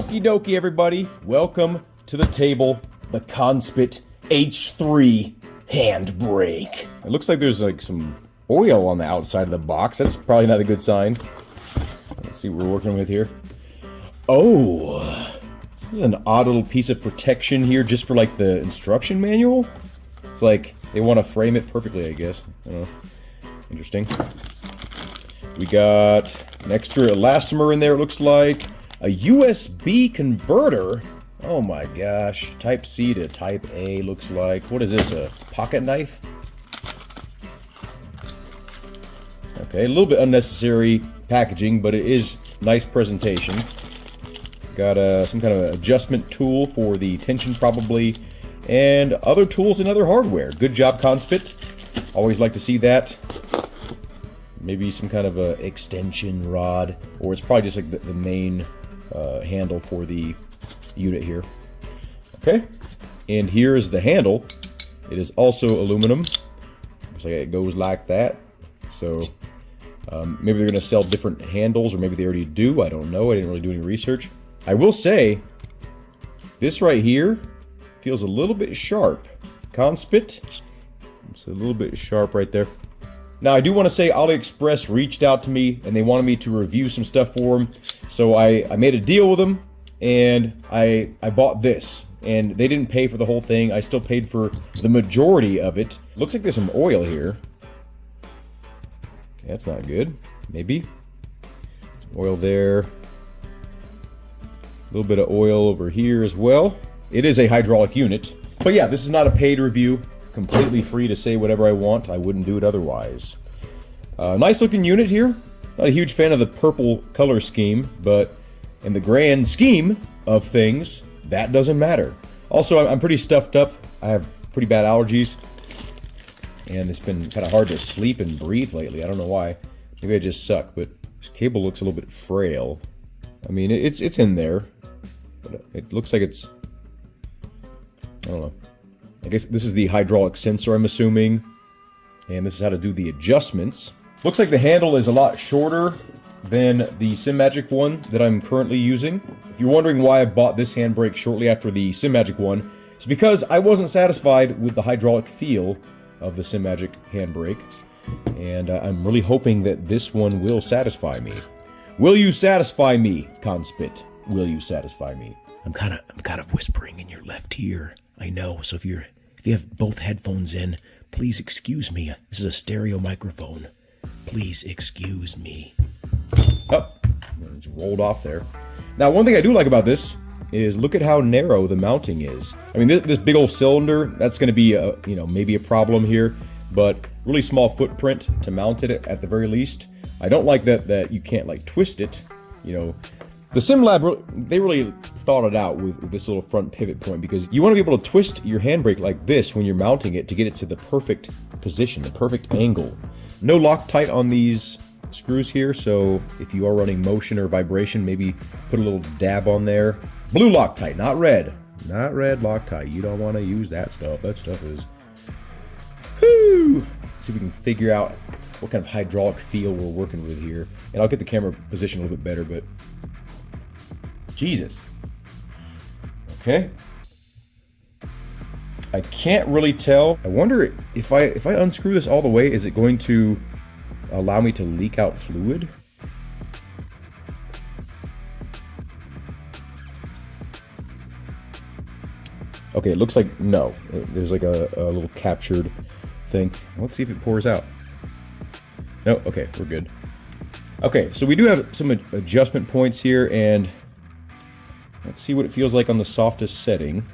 Okie dokie, everybody. Welcome to the table, the Conspit H3 Handbrake. It looks like there's like some oil on the outside of the box. That's probably not a good sign. Let's see what we're working with here. Oh, this is an odd little piece of protection here just for like the instruction manual. It's like they want to frame it perfectly, I guess. I don't know. Interesting. We got an extra elastomer in there, it looks like. A USB converter. Oh my gosh. Type C to Type A looks like. What is this, a pocket knife? Okay, a little bit unnecessary packaging, but it is nice presentation. Got some kind of adjustment tool for the tension probably, and other tools and other hardware. Good job, Conspit. Always like to see that. Maybe some kind of a extension rod, or it's probably just like the main handle for the unit here. Okay, and here is the handle. It is also aluminum. Looks like it goes like that. So maybe they're going to sell different handles, or maybe they already do. I don't know. I didn't really do any research. I will say, this right here feels a little bit sharp. Conspit, it's a little bit sharp right there. Now, I do want to say AliExpress reached out to me, and they wanted me to review some stuff for them. So I made a deal with them, and I bought this. And they didn't pay for the whole thing. I still paid for the majority of it. Looks like there's some oil here. Okay, that's not good. Maybe. Some oil there. A little bit of oil over here as well. It is a hydraulic unit. But yeah, this is not a paid review. Completely free to say whatever I want. I wouldn't do it otherwise. Nice looking unit here. Not a huge fan of the purple color scheme, but in the grand scheme of things, that doesn't matter. Also, I'm pretty stuffed up. I have pretty bad allergies, and it's been kind of hard to sleep and breathe lately. I don't know why. Maybe I just suck, but this cable looks a little bit frail. I mean, it's in there, but it looks like it's, I don't know. I guess this is the hydraulic sensor, I'm assuming, and this is how to do the adjustments. Looks like the handle is a lot shorter than the SimMagic one that I'm currently using. If you're wondering why I bought this handbrake shortly after the SimMagic one, it's because I wasn't satisfied with the hydraulic feel of the SimMagic handbrake, and I'm really hoping that this one will satisfy me. Will you satisfy me, Conspit? Will you satisfy me? I'm kind of whispering in your left ear. I know, so if you have both headphones in, please excuse me. This is a stereo microphone. Please excuse me. Oh, it's rolled off there. Now, one thing I do like about this is look at how narrow the mounting is. I mean, this big old cylinder, that's going to be maybe a problem here, but really small footprint to mount it at the very least. I don't like that you can't like twist it, you know. The SimLab, they really thought it out with this little front pivot point, because you want to be able to twist your handbrake like this when you're mounting it to get it to the perfect position, the perfect angle. No Loctite on these screws here, so if you are running motion or vibration, maybe put a little dab on there. Blue Loctite, not red. Not red Loctite. You don't want to use that stuff. That stuff is... Whew! Let's see if we can figure out what kind of hydraulic feel we're working with here. And I'll get the camera position a little bit better, but... Jesus. Okay. I can't really tell. I wonder if I unscrew this all the way, is it going to allow me to leak out fluid? Okay, it looks like no. There's like a little captured thing. Let's see if it pours out. No, okay, we're good. Okay, so we do have some adjustment points here, and let's see what it feels like on the softest setting.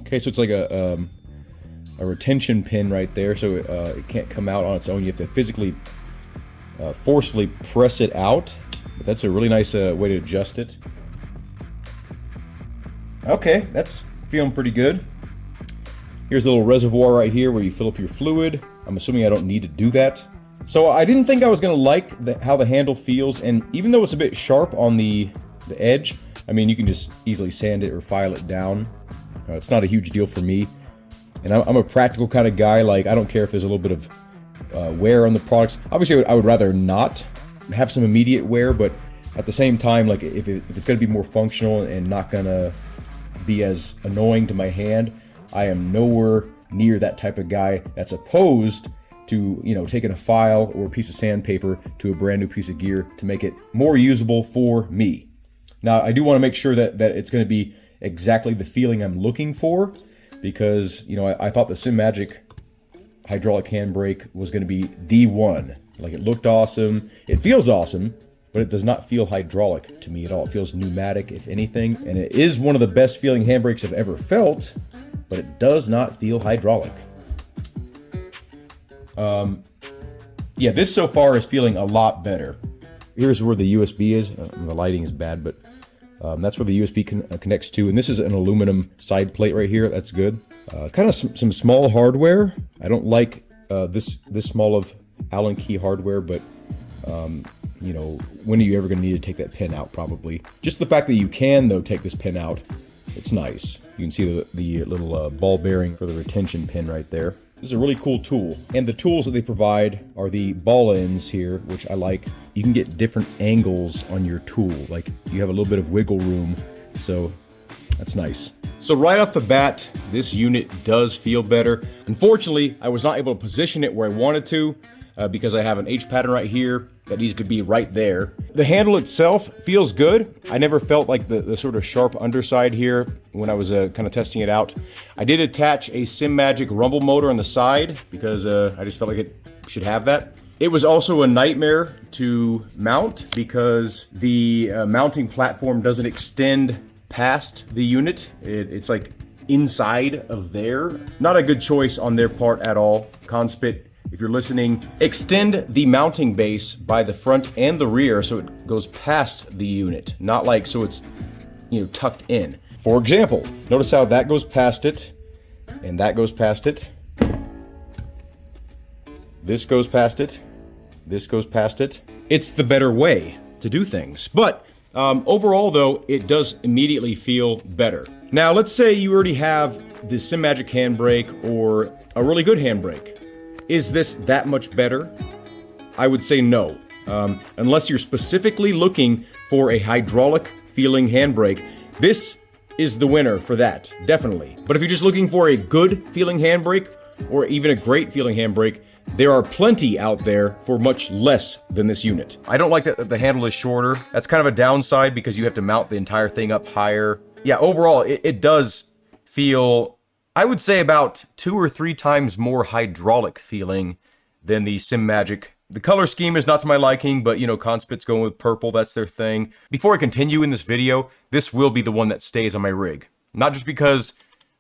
Okay, so it's like a retention pin right there, so it can't come out on its own. You have to physically, forcefully press it out. But that's a really nice way to adjust it. Okay, that's feeling pretty good. Here's a little reservoir right here where you fill up your fluid. I'm assuming I don't need to do that. So I didn't think I was going to like how the handle feels, and even though it's a bit sharp on the edge, I mean, you can just easily sand it or file it down. It's not a huge deal for me. And I'm a practical kind of guy. Like, I don't care if there's a little bit of wear on the products. Obviously, I would rather not have some immediate wear, but at the same time, like if it's going to be more functional and not going to be as annoying to my hand, I am nowhere near that type of guy that's opposed to, you know, taking a file or a piece of sandpaper to a brand new piece of gear to make it more usable for me. Now, I do want to make sure that it's going to be exactly the feeling I'm looking for, because, you know, I thought the SimMagic hydraulic handbrake was going to be the one. Like, it looked awesome, it feels awesome, but it does not feel hydraulic to me at all. It feels pneumatic, if anything, and it is one of the best feeling handbrakes I've ever felt, but it does not feel hydraulic. Yeah, this so far is feeling a lot better. Here's where the USB is. The lighting is bad, but that's where the USB connects to, and this is an aluminum side plate right here. That's good. Kind of some small hardware. I don't like this small of Allen key hardware, but you know, when are you ever going to need to take that pin out? Probably. Just the fact that you can, though, take this pin out, it's nice. You can see the little ball bearing for the retention pin right there. This is a really cool tool, and the tools that they provide are the ball ends here, which I like. You can get different angles on your tool, like you have a little bit of wiggle room, so that's nice. So right off the bat, this unit does feel better. Unfortunately, I was not able to position it where I wanted to, because I have an H pattern right here that needs to be right there. The handle itself feels good. I never felt like the sort of sharp underside here when I was kind of testing it out. I did attach a SimMagic rumble motor on the side because I just felt like it should have that. It was also a nightmare to mount because the mounting platform doesn't extend past the unit. It's like inside of there. Not a good choice on their part at all. Conspit, if you're listening, extend the mounting base by the front and the rear so it goes past the unit, not like so it's, you know, tucked in. For example, notice how that goes past it, and that goes past it. This goes past it. This goes past it. It's the better way to do things. But overall, though, it does immediately feel better. Now, let's say you already have the SimMagic handbrake or a really good handbrake. Is this that much better? I would say no. Unless you're specifically looking for a hydraulic feeling handbrake, this is the winner for that, definitely. But if you're just looking for a good feeling handbrake or even a great feeling handbrake, there are plenty out there for much less than this unit. I don't like that the handle is shorter. That's kind of a downside because you have to mount the entire thing up higher. Yeah, overall, it does feel, I would say, about 2 or 3 times more hydraulic feeling than the SimMagic. The color scheme is not to my liking, but, you know, Conspit's going with purple. That's their thing. Before I continue in this video, this will be the one that stays on my rig. Not just because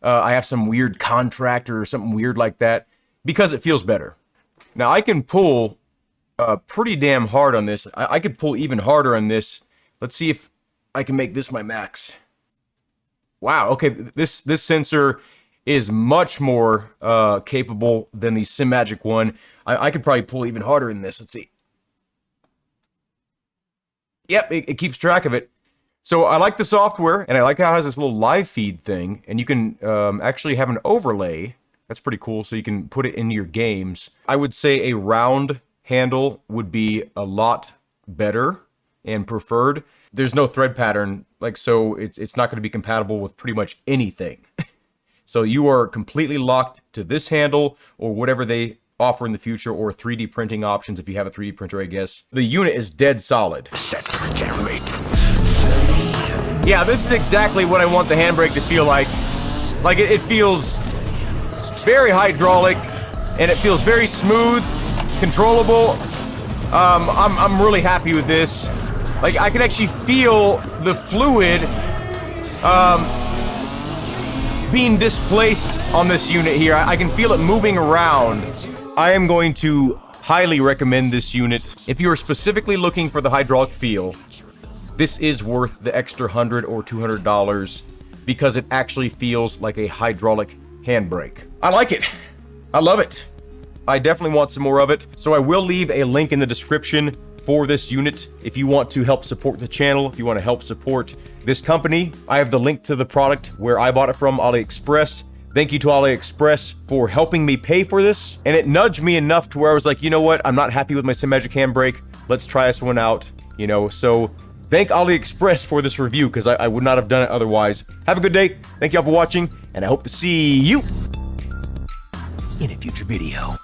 I have some weird contract or something weird like that, because it feels better. Now, I can pull pretty damn hard on this. I could pull even harder on this. Let's see if I can make this my max. Wow, okay, this sensor is much more capable than the SimMagic one. I could probably pull even harder than this. Let's see. Yep, it keeps track of it. So I like the software, and I like how it has this little live feed thing, and you can actually have an overlay. That's pretty cool, so you can put it into your games. I would say a round handle would be a lot better and preferred. There's no thread pattern, like, so it's not going to be compatible with pretty much anything. So you are completely locked to this handle or whatever they offer in the future, or 3D printing options if you have a 3D printer, I guess. The unit is dead solid. Set for generate. Yeah, this is exactly what I want the handbrake to feel like. Like, it feels very hydraulic, and it feels very smooth, controllable. I'm really happy with this. Like, I can actually feel the fluid being displaced on this unit here. I can feel it moving around. I am going to highly recommend this unit. If you are specifically looking for the hydraulic feel, this is worth the extra $100 or $200 because it actually feels like a hydraulic handbrake. I like it. I love it. I definitely want some more of it. So I will leave a link in the description for this unit if you want to help support the channel, if you want to help support this company. I have the link to the product where I bought it from, AliExpress. Thank you to AliExpress for helping me pay for this. And it nudged me enough to where I was like, you know what? I'm not happy with my Simetric handbrake. Let's try this one out, you know? So thank AliExpress for this review because I would not have done it otherwise. Have a good day. Thank you all for watching, and I hope to see you in a future video.